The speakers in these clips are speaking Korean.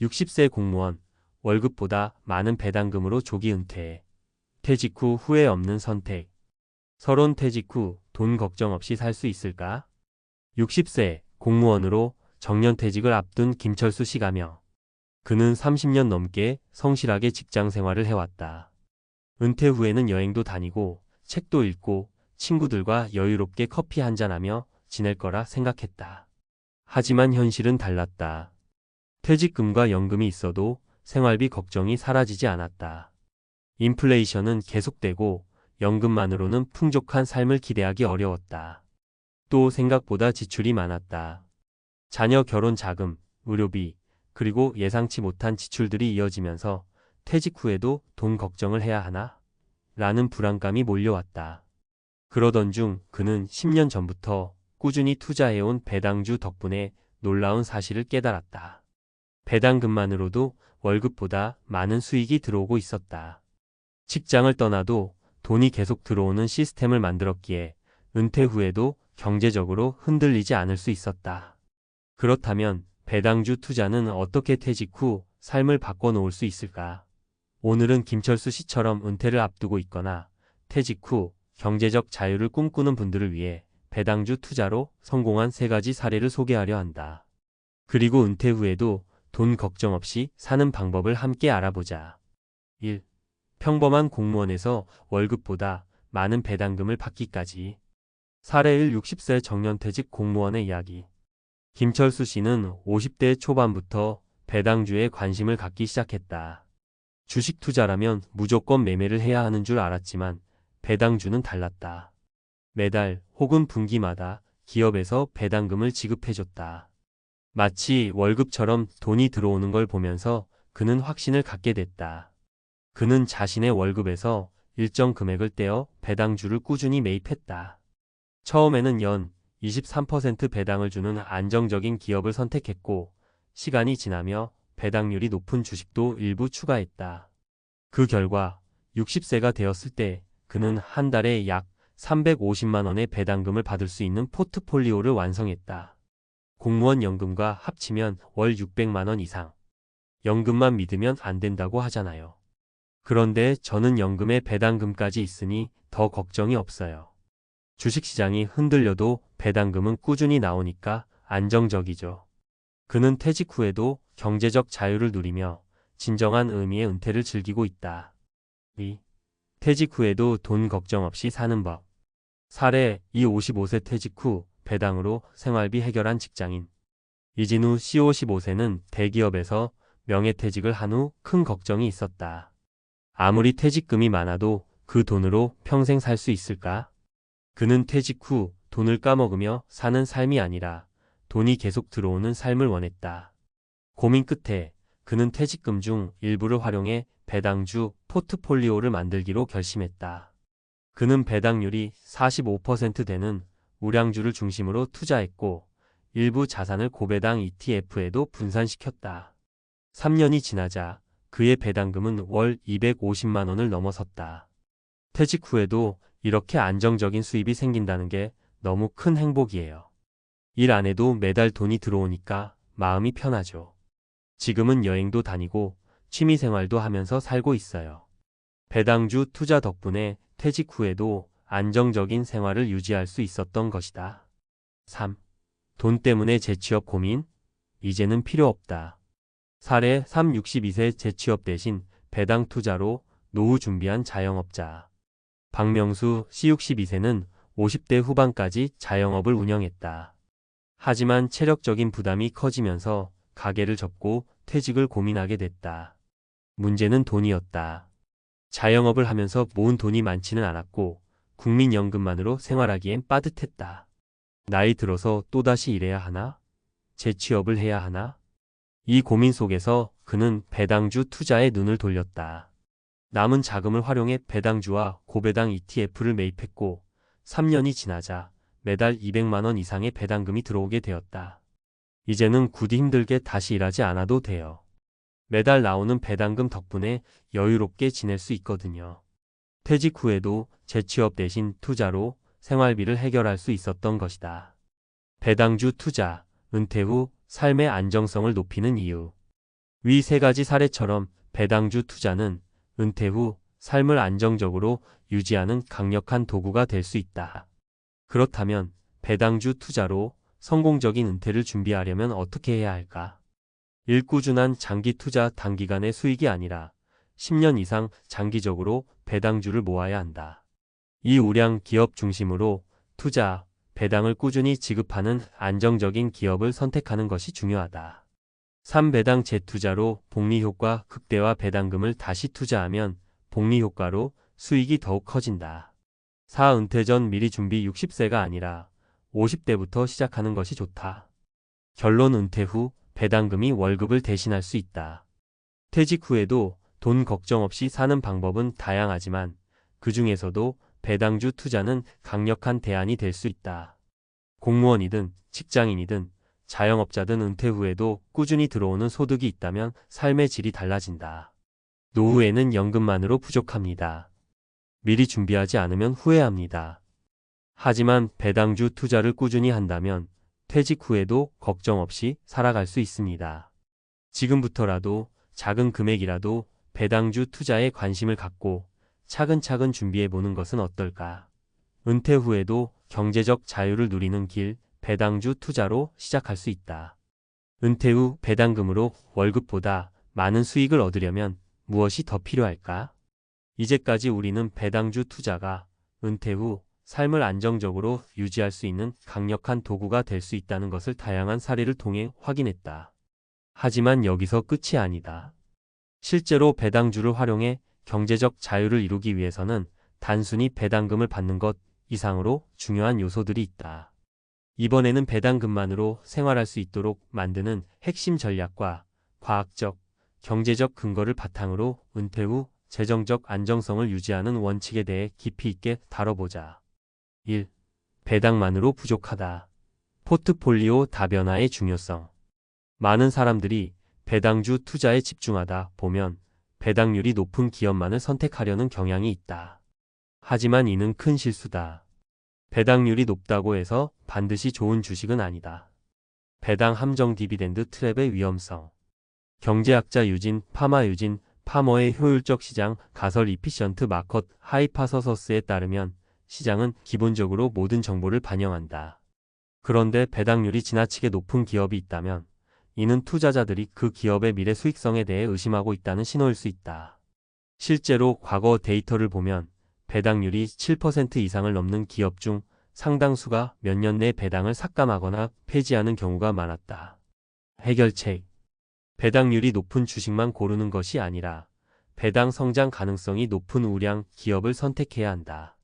60세 공무원, 월급보다 많은 배당금으로 조기 은퇴. 퇴직 후 후회 없는 선택. 서론 퇴직 후 돈 걱정 없이 살 수 있을까? 60세 공무원으로 정년퇴직을 앞둔 김철수 씨가며 그는 30년 넘게 성실하게 직장 생활을 해왔다. 은퇴 후에는 여행도 다니고 책도 읽고 친구들과 여유롭게 커피 한잔하며 지낼 거라 생각했다. 하지만 현실은 달랐다. 퇴직금과 연금이 있어도 생활비 걱정이 사라지지 않았다. 인플레이션은 계속되고 연금만으로는 풍족한 삶을 기대하기 어려웠다. 또 생각보다 지출이 많았다. 자녀 결혼 자금, 의료비, 그리고 예상치 못한 지출들이 이어지면서 퇴직 후에도 돈 걱정을 해야 하나? 라는 불안감이 몰려왔다. 그러던 중 그는 10년 전부터 꾸준히 투자해온 배당주 덕분에 놀라운 사실을 깨달았다. 배당금만으로도 월급보다 많은 수익이 들어오고 있었다. 직장을 떠나도 돈이 계속 들어오는 시스템을 만들었기에 은퇴 후에도 경제적으로 흔들리지 않을 수 있었다. 그렇다면 배당주 투자는 어떻게 퇴직 후 삶을 바꿔놓을 수 있을까? 오늘은 김철수 씨처럼 은퇴를 앞두고 있거나 퇴직 후 경제적 자유를 꿈꾸는 분들을 위해 배당주 투자로 성공한 3가지 사례를 소개하려 한다. 그리고 은퇴 후에도 돈 걱정 없이 사는 방법을 함께 알아보자. 1. 평범한 공무원에서 월급보다 많은 배당금을 받기까지. 사례 1. 60세 정년퇴직 공무원의 이야기. 김철수 씨는 50대 초반부터 배당주에 관심을 갖기 시작했다. 주식 투자라면 무조건 매매를 해야 하는 줄 알았지만 배당주는 달랐다. 매달 혹은 분기마다 기업에서 배당금을 지급해줬다. 마치 월급처럼 돈이 들어오는 걸 보면서 그는 확신을 갖게 됐다. 그는 자신의 월급에서 일정 금액을 떼어 배당주를 꾸준히 매입했다. 처음에는 연 23% 배당을 주는 안정적인 기업을 선택했고 시간이 지나며 배당률이 높은 주식도 일부 추가했다. 그 결과 60세가 되었을 때 그는 한 달에 약 350만 원의 배당금을 받을 수 있는 포트폴리오를 완성했다. 공무원 연금과 합치면 월 600만 원 이상. 연금만 믿으면 안 된다고 하잖아요. 그런데 저는 연금에 배당금까지 있으니 더 걱정이 없어요. 주식시장이 흔들려도 배당금은 꾸준히 나오니까 안정적이죠. 그는 퇴직 후에도 경제적 자유를 누리며 진정한 의미의 은퇴를 즐기고 있다. 2. 퇴직 후에도 돈 걱정 없이 사는 법. 사례 2. 55세 퇴직 후 배당으로 생활비 해결한 직장인. 이진우 씨 55세는 대기업에서 명예퇴직을 한 후 큰 걱정이 있었다. 아무리 퇴직금이 많아도 그 돈으로 평생 살 수 있을까? 그는 퇴직 후 돈을 까먹으며 사는 삶이 아니라 돈이 계속 들어오는 삶을 원했다. 고민 끝에 그는 퇴직금 중 일부를 활용해 배당주 포트폴리오를 만들기로 결심했다. 그는 배당률이 45% 되는 우량주를 중심으로 투자했고 일부 자산을 고배당 ETF에도 분산시켰다. 3년이 지나자 그의 배당금은 월 250만 원을 넘어섰다. 퇴직 후에도 이렇게 안정적인 수입이 생긴다는 게 너무 큰 행복이에요. 일 안 해도 매달 돈이 들어오니까 마음이 편하죠. 지금은 여행도 다니고 취미생활도 하면서 살고 있어요. 배당주 투자 덕분에 퇴직 후에도 안정적인 생활을 유지할 수 있었던 것이다. 3. 돈 때문에 재취업 고민? 이제는 필요 없다. 사례 3. 62세 재취업 대신 배당 투자로 노후 준비한 자영업자. 박명수 씨 62세는 50대 후반까지 자영업을 운영했다. 하지만 체력적인 부담이 커지면서 가게를 접고 퇴직을 고민하게 됐다. 문제는 돈이었다. 자영업을 하면서 모은 돈이 많지는 않았고 국민연금만으로 생활하기엔 빠듯했다. 나이 들어서 또다시 일해야 하나? 재취업을 해야 하나? 이 고민 속에서 그는 배당주 투자에 눈을 돌렸다. 남은 자금을 활용해 배당주와 고배당 ETF를 매입했고 3년이 지나자 매달 200만 원 이상의 배당금이 들어오게 되었다. 이제는 굳이 힘들게 다시 일하지 않아도 돼요. 매달 나오는 배당금 덕분에 여유롭게 지낼 수 있거든요. 퇴직 후에도 재취업 대신 투자로 생활비를 해결할 수 있었던 것이다. 배당주 투자, 은퇴 후 삶의 안정성을 높이는 이유. 위 세 가지 사례처럼 배당주 투자는 은퇴 후 삶을 안정적으로 유지하는 강력한 도구가 될 수 있다. 그렇다면 배당주 투자로 성공적인 은퇴를 준비하려면 어떻게 해야 할까? 1. 꾸준한 장기 투자, 단기간의 수익이 아니라 10년 이상 장기적으로 배당주를 모아야 한다. 2. 우량 기업 중심으로 투자, 배당을 꾸준히 지급하는 안정적인 기업을 선택하는 것이 중요하다. 3. 배당 재투자로 복리 효과 극대화, 배당금을 다시 투자하면 복리 효과로 수익이 더욱 커진다. 4. 은퇴 전 미리 준비, 60세가 아니라 50대부터 시작하는 것이 좋다. 결론, 은퇴 후 배당금이 월급을 대신할 수 있다. 퇴직 후에도 돈 걱정 없이 사는 방법은 다양하지만 그 중에서도 배당주 투자는 강력한 대안이 될 수 있다. 공무원이든 직장인이든 자영업자든 은퇴 후에도 꾸준히 들어오는 소득이 있다면 삶의 질이 달라진다. 노후에는 연금만으로 부족합니다. 미리 준비하지 않으면 후회합니다. 하지만 배당주 투자를 꾸준히 한다면 퇴직 후에도 걱정 없이 살아갈 수 있습니다. 지금부터라도 작은 금액이라도 배당주 투자에 관심을 갖고 차근차근 준비해보는 것은 어떨까? 은퇴 후에도 경제적 자유를 누리는 길, 배당주 투자로 시작할 수 있다. 은퇴 후 배당금으로 월급보다 많은 수익을 얻으려면 무엇이 더 필요할까? 이제까지 우리는 배당주 투자가 은퇴 후 삶을 안정적으로 유지할 수 있는 강력한 도구가 될 수 있다는 것을 다양한 사례를 통해 확인했다. 하지만 여기서 끝이 아니다. 실제로 배당주를 활용해 경제적 자유를 이루기 위해서는 단순히 배당금을 받는 것 이상으로 중요한 요소들이 있다. 이번에는 배당금만으로 생활할 수 있도록 만드는 핵심 전략과 과학적, 경제적 근거를 바탕으로 은퇴 후 재정적 안정성을 유지하는 원칙에 대해 깊이 있게 다뤄보자. 1. 배당만으로 부족하다. 포트폴리오 다변화의 중요성. 많은 사람들이 배당주 투자에 집중하다 보면 배당률이 높은 기업만을 선택하려는 경향이 있다. 하지만 이는 큰 실수다. 배당률이 높다고 해서 반드시 좋은 주식은 아니다. 배당 함정, 디비덴드 트랩의 위험성. 경제학자 유진 파머의 효율적 시장 가설 이피션트 마켓 하이파서서스에 따르면 시장은 기본적으로 모든 정보를 반영한다. 그런데 배당률이 지나치게 높은 기업이 있다면 이는 투자자들이 그 기업의 미래 수익성에 대해 의심하고 있다는 신호일 수 있다. 실제로 과거 데이터를 보면 배당률이 7% 이상을 넘는 기업 중 상당수가 몇 년 내 배당을 삭감하거나 폐지하는 경우가 많았다. 해결책. 배당률이 높은 주식만 고르는 것이 아니라 배당 성장 가능성이 높은 우량 기업을 선택해야 한다.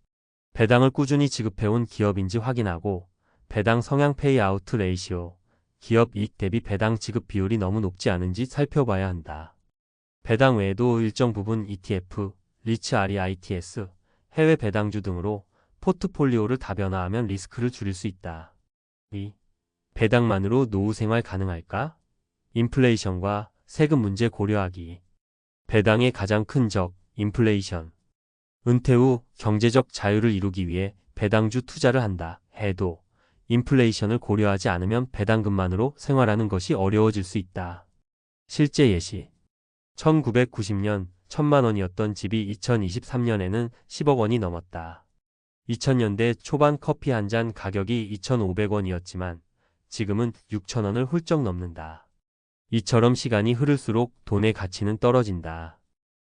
배당을 꾸준히 지급해온 기업인지 확인하고 배당 성향 페이아웃 레이시오, 기업 이익 대비 배당 지급 비율이 너무 높지 않은지 살펴봐야 한다. 배당 외에도 일정 부분 ETF, 리츠 REITs, 해외 배당주 등으로 포트폴리오를 다변화하면 리스크를 줄일 수 있다. 2. 배당만으로 노후 생활 가능할까? 인플레이션과 세금 문제 고려하기. 배당의 가장 큰 적, 인플레이션. 은퇴 후 경제적 자유를 이루기 위해 배당주 투자를 한다 해도 인플레이션을 고려하지 않으면 배당금만으로 생활하는 것이 어려워질 수 있다. 실제 예시. 1990년 1,000만 원이었던 집이 2023년에는 10억 원이 넘었다. 2000년대 초반 커피 한 잔 가격이 2,500원이었지만 지금은 6,000원을 훌쩍 넘는다. 이처럼 시간이 흐를수록 돈의 가치는 떨어진다.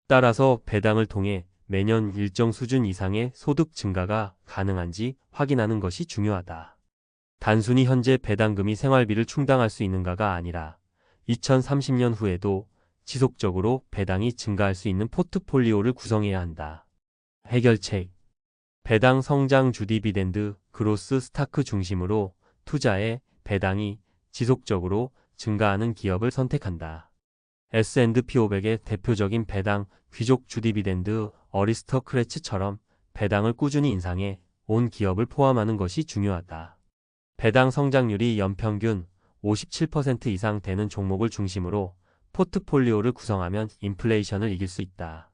따라서 배당을 통해 매년 일정 수준 이상의 소득 증가가 가능한지 확인하는 것이 중요하다. 단순히 현재 배당금이 생활비를 충당할 수 있는가가 아니라 2030년 후에도 지속적으로 배당이 증가할 수 있는 포트폴리오를 구성해야 한다. 해결책. 배당 성장 주 디비덴드 그로스 스타크 중심으로 투자해 배당이 지속적으로 증가하는 기업을 선택한다. S&P 500의 대표적인 배당 귀족 주 디비덴드 어리스터크래츠처럼 배당을 꾸준히 인상해 온 기업을 포함하는 것이 중요하다. 배당 성장률이 연평균 57% 이상 되는 종목을 중심으로 포트폴리오를 구성하면 인플레이션을 이길 수 있다.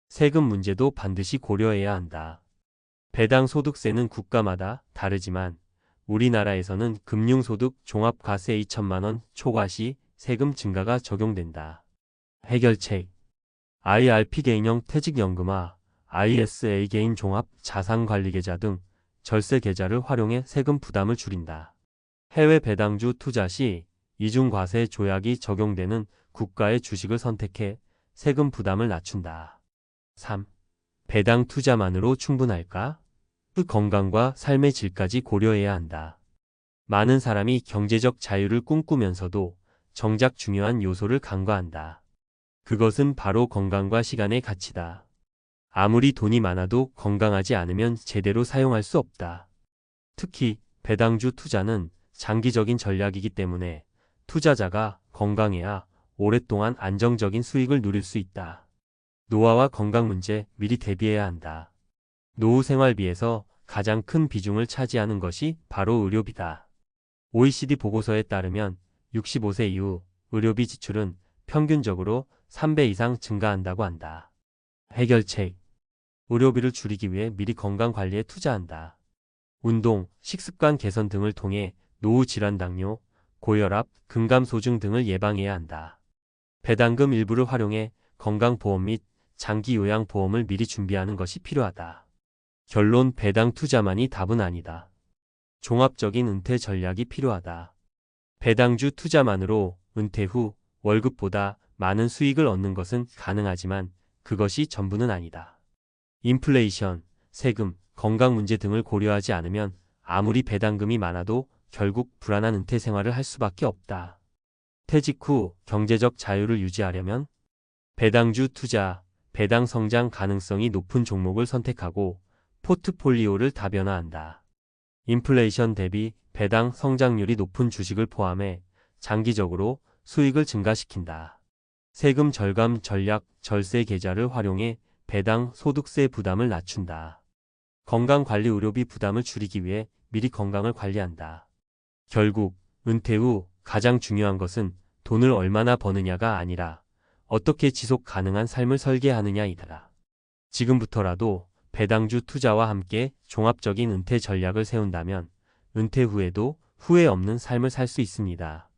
세금 문제도 반드시 고려해야 한다. 배당 소득세는 국가마다 다르지만 우리나라에서는 금융소득 종합과세 2천만 원 초과 시 세금 증가가 적용된다. 해결책. IRP 개인형 퇴직연금화, ISA 개인 종합 자산관리계좌 등 절세 계좌를 활용해 세금 부담을 줄인다. 해외 배당주 투자 시 이중과세 조약이 적용되는 국가의 주식을 선택해 세금 부담을 낮춘다. 3. 배당 투자만으로 충분할까? 그 건강과 삶의 질까지 고려해야 한다. 많은 사람이 경제적 자유를 꿈꾸면서도 정작 중요한 요소를 간과한다. 그것은 바로 건강과 시간의 가치다. 아무리 돈이 많아도 건강하지 않으면 제대로 사용할 수 없다. 특히 배당주 투자는 장기적인 전략이기 때문에 투자자가 건강해야 오랫동안 안정적인 수익을 누릴 수 있다. 노화와 건강 문제 미리 대비해야 한다. 노후 생활비에서 가장 큰 비중을 차지하는 것이 바로 의료비다. OECD 보고서에 따르면 65세 이후 의료비 지출은 평균적으로 3배 이상 증가한다고 한다. 해결책. 의료비를 줄이기 위해 미리 건강관리에 투자한다. 운동, 식습관 개선 등을 통해 노후 질환 당뇨, 고혈압, 근감소증 등을 예방해야 한다. 배당금 일부를 활용해 건강보험 및 장기요양보험을 미리 준비하는 것이 필요하다. 결론 배당 투자만이 답은 아니다. 종합적인 은퇴 전략이 필요하다. 배당주 투자만으로 은퇴 후 월급보다 많은 수익을 얻는 것은 가능하지만 그것이 전부는 아니다. 인플레이션, 세금, 건강 문제 등을 고려하지 않으면 아무리 배당금이 많아도 결국 불안한 은퇴 생활을 할 수밖에 없다. 퇴직 후 경제적 자유를 유지하려면 배당주 투자, 배당 성장 가능성이 높은 종목을 선택하고 포트폴리오를 다변화한다. 인플레이션 대비 배당 성장률이 높은 주식을 포함해 장기적으로 수익을 증가시킨다. 세금 절감 전략, 절세 계좌를 활용해 배당 소득세 부담을 낮춘다. 건강관리 의료비 부담을 줄이기 위해 미리 건강을 관리한다. 결국 은퇴 후 가장 중요한 것은 돈을 얼마나 버느냐가 아니라 어떻게 지속 가능한 삶을 설계하느냐이다. 지금부터라도 배당주 투자와 함께 종합적인 은퇴 전략을 세운다면 은퇴 후에도 후회 없는 삶을 살 수 있습니다.